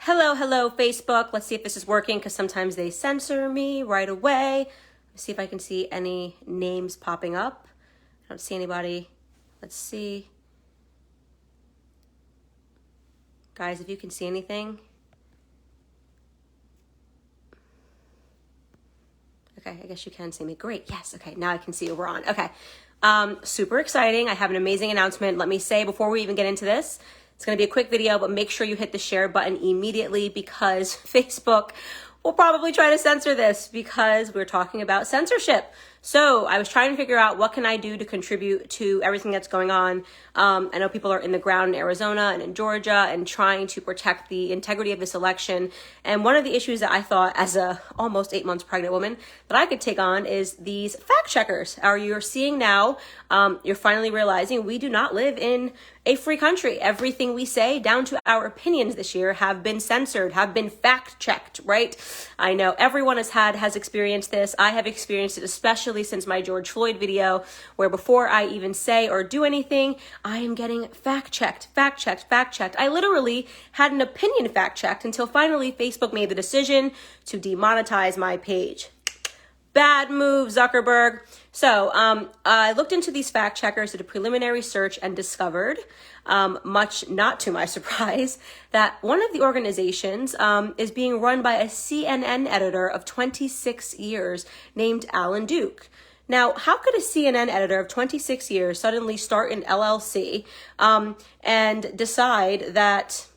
Hello, Facebook. Let's see if this is working because sometimes they censor me right away. Let's see if I can see any names popping up. I don't see anybody. Let's see. Guys, if you can see anything. Okay, I guess you can see me. Great, yes, okay, now I can see we're on. Okay, super exciting. I have an amazing announcement. Let me say before we even get into this, it's gonna be a quick video, but make sure you hit the share button immediately because Facebook will probably try to censor this because we're talking about censorship. So I was trying to figure out what can I do to contribute to everything that's going on. I know people are in the ground in Arizona and in Georgia and trying to protect the integrity of this election. And one of the issues that I thought as a almost 8 months pregnant woman that I could take on is these fact checkers. You're seeing now, you're finally realizing we do not live in a free country. Everything we say, down to our opinions this year, have been censored, have been fact checked, right? I know everyone has experienced this. I have experienced it, especially since my George Floyd video, where before I even say or do anything, I am getting fact checked. I literally had an opinion fact checked until finally Facebook made the decision to demonetize my page. Bad move, Zuckerberg. So I looked into these fact checkers, did a preliminary search, and discovered, much not to my surprise, that one of the organizations is being run by a CNN editor of 26 years named Alan Duke. Now, how could a CNN editor of 26 years suddenly start an LLC and decide that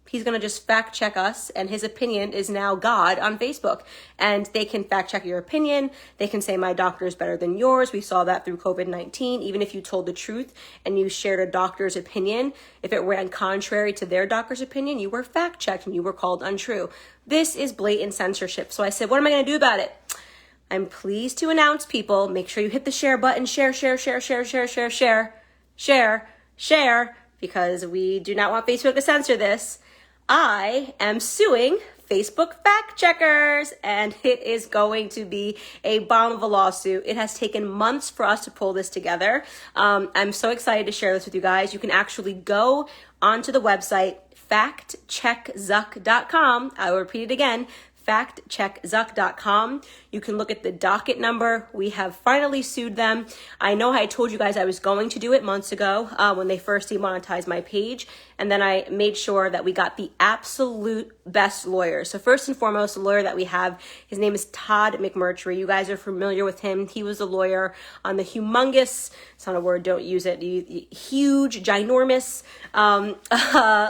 he's going to just fact check us and his opinion is now God on Facebook? And they can fact check your opinion. They can say my doctor is better than yours. We saw that through COVID-19. Even if you told the truth and you shared a doctor's opinion, if it ran contrary to their doctor's opinion, you were fact checked and you were called untrue. This is blatant censorship. So I said, what am I going to do about it? I'm pleased to announce, people, make sure you hit the share button, share, because we do not want Facebook to censor this. I am suing Facebook fact checkers, and it is going to be a bomb of a lawsuit. It has taken months for us to pull this together. I'm so excited to share this with you guys. You can actually go onto the website factcheckzuck.com. I will repeat it again, factcheckzuck.com. You can look at the docket number. We have finally sued them. I know I told you guys I was going to do it months ago when they first demonetized my page. And then I made sure that we got the absolute best lawyer. So first and foremost, the lawyer that we have, his name is Todd McMurtry. You guys are familiar with him. He was a lawyer on the humongous, it's not a word, don't use it, huge, ginormous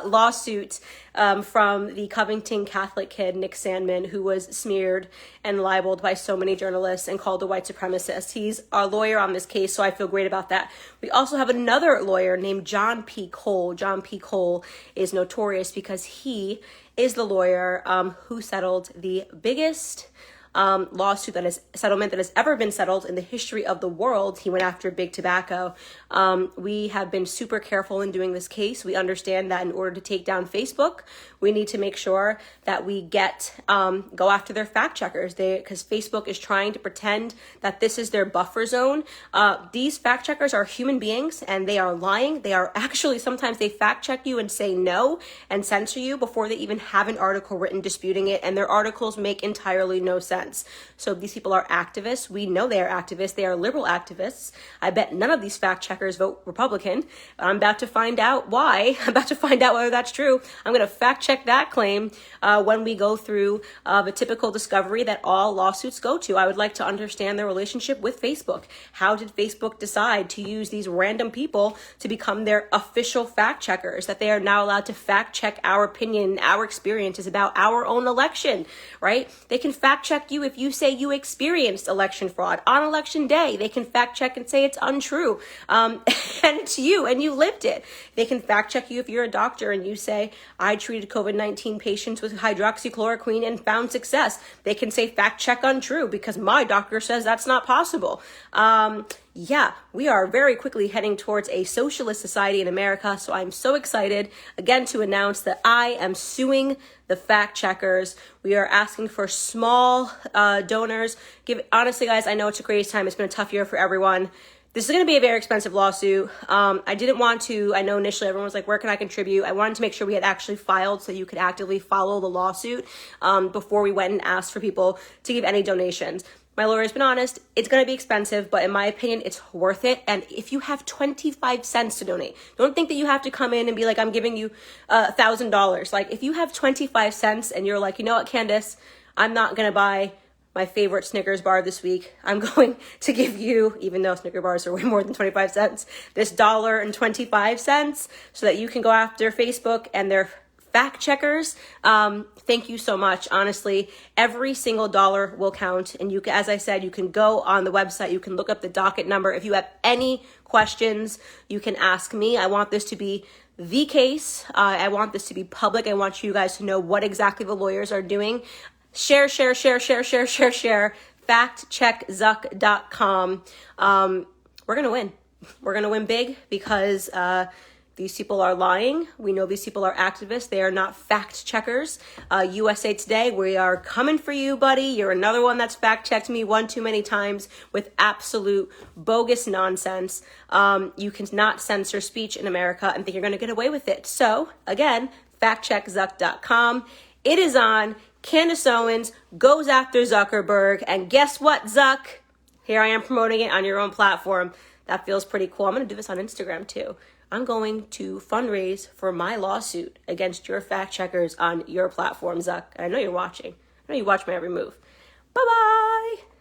lawsuit from the Covington Catholic kid, Nick Sandmann, who was smeared and libeled by so many journalists and called a white supremacist. He's our lawyer on this case, so I feel great about that. We also have another lawyer named John P. Cole. John P. Cole is notorious because he is the lawyer who settled the biggest settlement that has ever been settled in the history of the world. He went after Big Tobacco. We have been super careful in doing this case. We understand that in order to take down Facebook, we need to make sure that we go after their fact checkers. Because Facebook is trying to pretend that this is their buffer zone. These fact checkers are human beings and they are lying. They are actually, sometimes they fact check you and say no and censor you before they even have an article written disputing it. And their articles make entirely no sense. So these people are activists. We know they are activists. They are liberal activists. I bet none of these fact checkers vote Republican. I'm about to find out why. I'm about to find out whether that's true. I'm going to fact check that claim when we go through the typical discovery that all lawsuits go to. I would like to understand their relationship with Facebook. How did Facebook decide to use these random people to become their official fact checkers, that they are now allowed to fact check our opinion, our experiences about our own election, right? They can fact check you if you say you experienced election fraud on election day. They can fact check and say it's untrue, and it's you and you lived it. They can fact check you if you're a doctor and you say I treated COVID-19 patients with hydroxychloroquine and found success. They can say fact check untrue because my doctor says that's not possible. Yeah, we are very quickly heading towards a socialist society in America. So I'm so excited again to announce that I am suing the fact checkers. We are asking for small donors. Honestly, guys, I know it's a crazy time. It's been a tough year for everyone. This is going to be a very expensive lawsuit. I didn't want to, I know initially everyone was like, where can I contribute? I wanted to make sure we had actually filed so you could actively follow the lawsuit before we went and asked for people to give any donations. My lawyer's been honest, it's going to be expensive, but in my opinion, it's worth it. And if you have 25 cents to donate, don't think that you have to come in and be like, I'm giving you $1,000. Like if you have 25 cents and you're like, you know what, Candace, I'm not going to buy my favorite Snickers bar this week. I'm going to give you, even though Snicker bars are way more than 25 cents, this $1.25 so that you can go after Facebook and their fact checkers. Thank you so much. Honestly, every single dollar will count. And you can, as I said, you can go on the website, you can look up the docket number. If you have any questions, you can ask me. I want this to be the case. I want this to be public. I want you guys to know what exactly the lawyers are doing. Share. Factcheckzuck.com. We're going to win. We're going to win big because these people are lying. We know these people are activists. They are not fact checkers. USA Today, we are coming for you, buddy. You're another one that's fact checked me one too many times with absolute bogus nonsense. You cannot censor speech in America and think you're going to get away with it. So again, factcheckzuck.com. It is on. Candace Owens goes after Zuckerberg, and guess what, Zuck? Here I am promoting it on your own platform. That feels pretty cool. I'm going to do this on Instagram too. I'm going to fundraise for my lawsuit against your fact checkers on your platform, Zuck. I know you're watching. I know you watch my every move. Bye-bye.